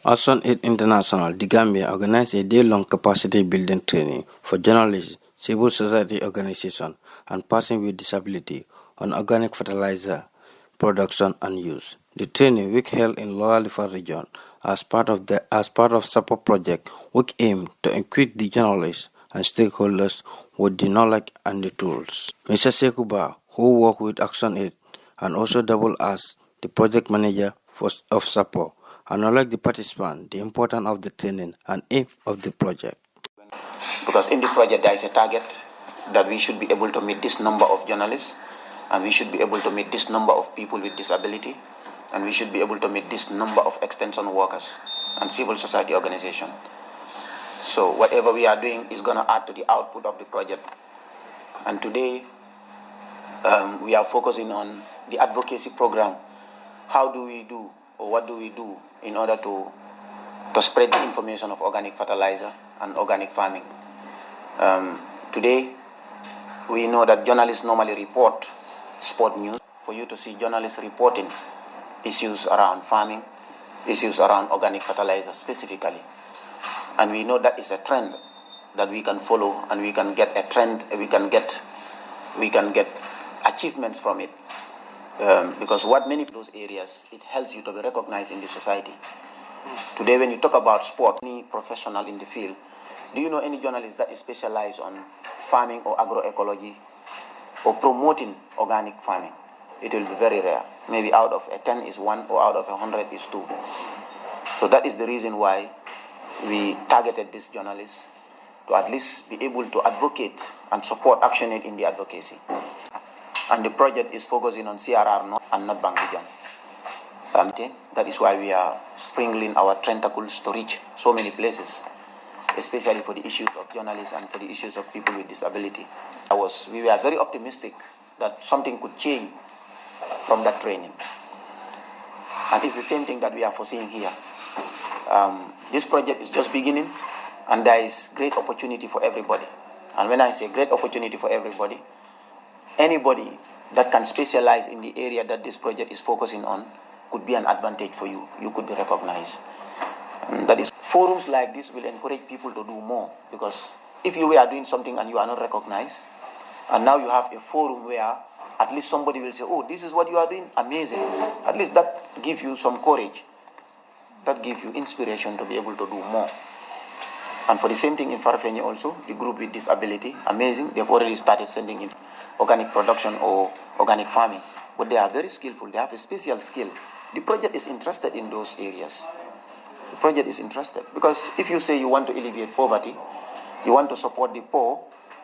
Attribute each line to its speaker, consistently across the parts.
Speaker 1: ActionAid International, the Gambia, organized a day-long capacity building training for journalists, civil society organizations, and persons with disability on organic fertilizer production and use. The training, which held in Lower Lifa region as part of support project, which aimed to equip the journalists and stakeholders with the knowledge and the tools. Mr. Sekuba, who worked with ActionAid and also doubled as the project manager of support, acknowledged the participants the importance of the training and aim of the project.
Speaker 2: Because in the project there is a target that we should be able to meet this number of journalists, and we should be able to meet this number of people with disability, and we should be able to meet this number of extension workers and civil society organizations. So whatever we are doing is going to add to the output of the project. And today we are focusing on the advocacy program. How do we do, or what do we do in order to spread the information of organic fertilizer and organic farming? Today, we know that journalists normally report sport news. For you to see journalists reporting issues around farming, issues around organic fertilizer specifically. And we know that is a trend that we can follow, and we can get a trend, we can get achievements from it. Because what many of those areas, it helps you to be recognized in the society. Today, when you talk about sport, any professional in the field, do you know any journalist that is specialized on farming or agroecology or promoting organic farming? It will be very rare. Maybe out of a 10 is 1, or out of 100 is 2. So that is the reason why we targeted these journalists to at least be able to advocate and support ActionAid in the advocacy. And the project is focusing on CRR North and North Bank region. That is why we are sprinkling our tentacles to reach so many places, especially for the issues of journalists and for the issues of people with disability. We were very optimistic that something could change from that training. And it's the same thing that we are foreseeing here. This project is just beginning, and there is great opportunity for everybody. And when I say great opportunity for everybody, anybody that can specialize in the area that this project is focusing on could be an advantage for you. You could be recognized. And that is, forums like this will encourage people to do more, because if you were doing something and you are not recognized, and now you have a forum where at least somebody will say, oh, this is what you are doing, amazing. At least that gives you some courage. That gives you inspiration to be able to do more. And for the same thing in Farfenni also, the group with disability, amazing. They've already started sending in organic production or organic farming. But they are very skillful. They have a special skill. The project is interested in those areas. The project is interested. Because if you say you want to alleviate poverty, you want to support the poor,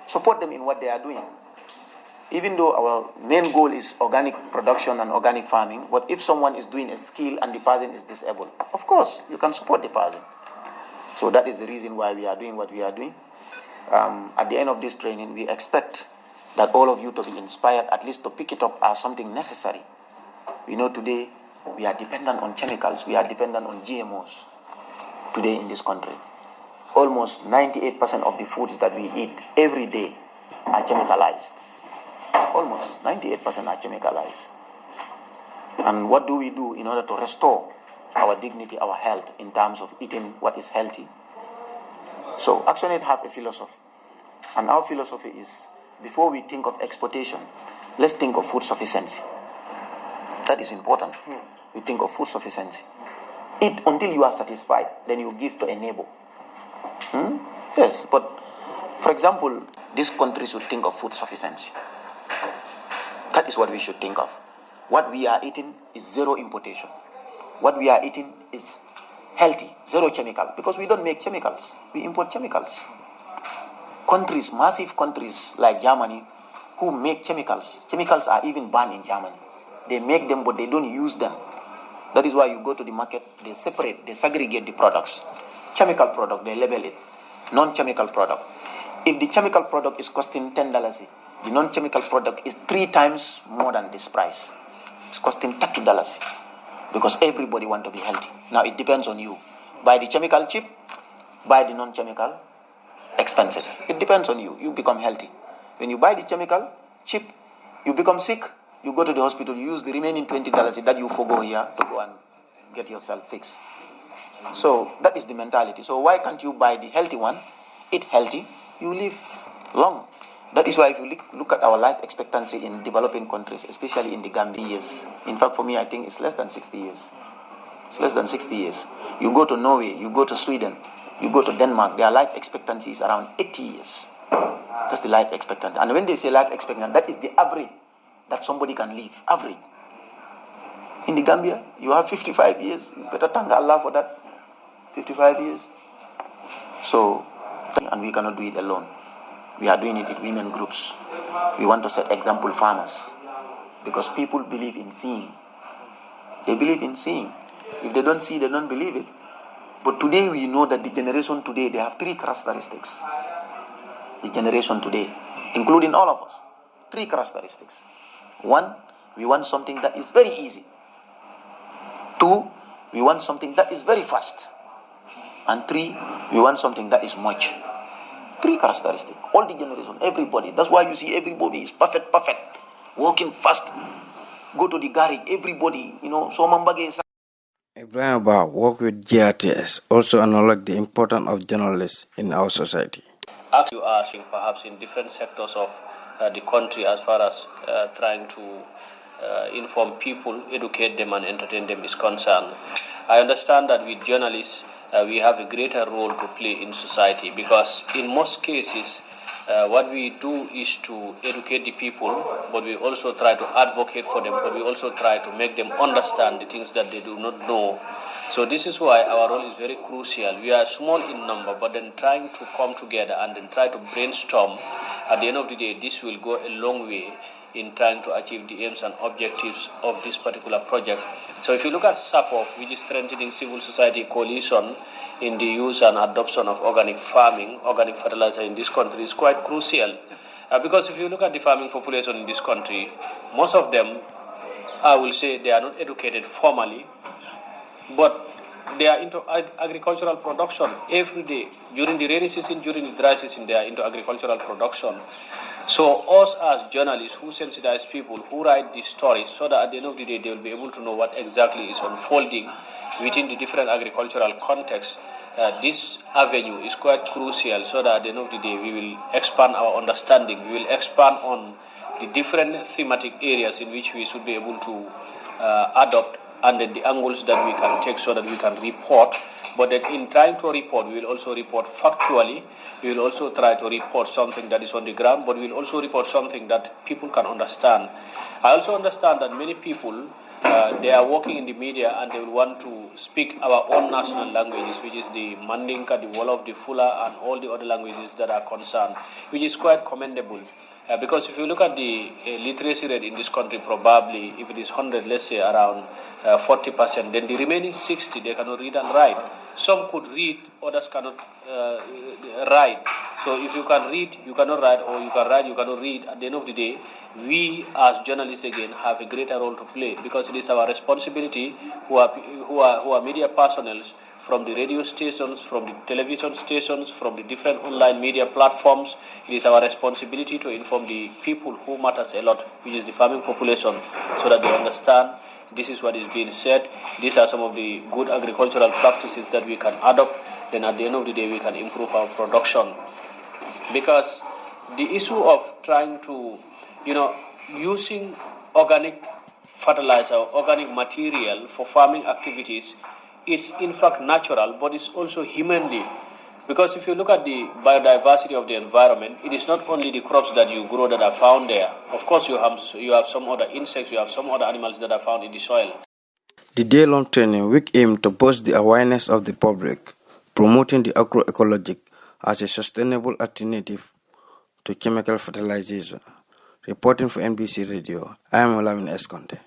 Speaker 2: support them in what they are doing. Even though our main goal is organic production and organic farming, but if someone is doing a skill and the person is disabled, of course, you can support the person. So that is the reason why we are doing what we are doing. At the end of this training, we expect that all of you to be inspired, at least to pick it up as something necessary. We know today we are dependent on chemicals, we are dependent on GMOs today in this country. Almost 98% of the foods that we eat every day are chemicalized. Almost 98% are chemicalized. And what do we do in order to restore our dignity, our health, in terms of eating what is healthy? So ActionAid have a philosophy. And our philosophy is, before we think of exportation, let's think of food sufficiency. That is important. We think of food sufficiency. Eat until you are satisfied, then you give to a neighbor. Yes, but for example, this country should think of food sufficiency. That is what we should think of. What we are eating is zero importation. What we are eating is healthy, zero chemical, because we don't make chemicals, we import chemicals. Countries, massive countries like Germany, who make chemicals are even banned in Germany. They make them, but they don't use them. That is why you go to the market, they separate, they segregate the products. Chemical product, they label it. Non-chemical product. If the chemical product is costing $10, the non-chemical product is 3 times more than this price. It's costing $30 because everybody wants to be healthy. Now it depends on you. Buy the chemical cheap, buy the non-chemical expensive. It depends on you. You become healthy. When you buy the chemical cheap, you become sick. You go to the hospital, you use the remaining $20 that you forgo here to go and get yourself fixed. So that is the mentality. So why can't you buy the healthy one, eat healthy, you live long. That is why if you look at our life expectancy in developing countries, especially in the Gambia years, in fact for me I think it's less than 60 years. It's less than 60 years. You go to Norway, you go to Sweden, you go to Denmark, their life expectancy is around 80 years. That's the life expectancy. And when they say life expectancy, that is the average that somebody can live, average. In the Gambia, you have 55 years. You better thank Allah for that. 55 years. So, and we cannot do it alone. We are doing it with women groups. We want to set example farmers. Because people believe in seeing. They believe in seeing. If they don't see, they don't believe it. But today we know that the generation today, they have three characteristics. The generation today, including all of us. Three characteristics. One, we want something that is very easy. Two, we want something that is very fast. And three, we want something that is much. Three characteristics. All the generation, everybody. That's why you see everybody is perfect. Working fast. Go to the garage, everybody, so Mambage is.
Speaker 1: Ibrahim Ba work with GRTS, also acknowledge the importance of journalists in our society.
Speaker 3: As you are seeing perhaps in different sectors of the country as far as trying to inform people, educate them and entertain them is concerned. I understand that with journalists, we have a greater role to play in society because in most cases, what we do is to educate the people, but we also try to advocate for them, but we also try to make them understand the things that they do not know. So this is why our role is very crucial. We are small in number, but then trying to come together and then try to brainstorm. At the end of the day, this will go a long way in trying to achieve the aims and objectives of this particular project. So if you look at SAPOF, which is Strengthening Civil Society Coalition in the use and adoption of organic farming, organic fertilizer in this country is quite crucial. Because if you look at the farming population in this country, most of them, I will say they are not educated formally, but they are into agricultural production every day. During the rainy season, during the dry season, they are into agricultural production. So us as journalists who sensitize people, who write these stories, so that at the end of the day, they will be able to know what exactly is unfolding within the different agricultural contexts. This avenue is quite crucial so that at the end of the day, we will expand our understanding. We will expand on the different thematic areas in which we should be able to adopt and then the angles that we can take so that we can report. But then in trying to report, we will also report factually. We will also try to report something that is on the ground, but we will also report something that people can understand. I also understand that many people, they are working in the media and they will want to speak our own national languages, which is the Mandinka, the Wolof, the Fula, and all the other languages that are concerned, which is quite commendable. Because if you look at the literacy rate in this country, probably if it is 100, let's say around 40%, then the remaining 60, they cannot read and write. Some could read, others cannot write. So if you can read, you cannot write, or you can write, you cannot read. At the end of the day, we as journalists again have a greater role to play because it is our responsibility who are media personnel, from the radio stations, from the television stations, from the different online media platforms. It is our responsibility to inform the people who matters a lot, which is the farming population, so that they understand this is what is being said. These are some of the good agricultural practices that we can adopt. Then at the end of the day, we can improve our production. Because the issue of trying to, using organic fertilizer, organic material for farming activities, it's in fact natural, but it's also humanly. Because if you look at the biodiversity of the environment, it is not only the crops that you grow that are found there. Of course, you have some other insects, you have some other animals that are found in the soil.
Speaker 1: The day-long training week aimed to boost the awareness of the public, promoting the agroecology as a sustainable alternative to chemical fertilization. Reporting for NBC Radio, I am Olamin Esconde.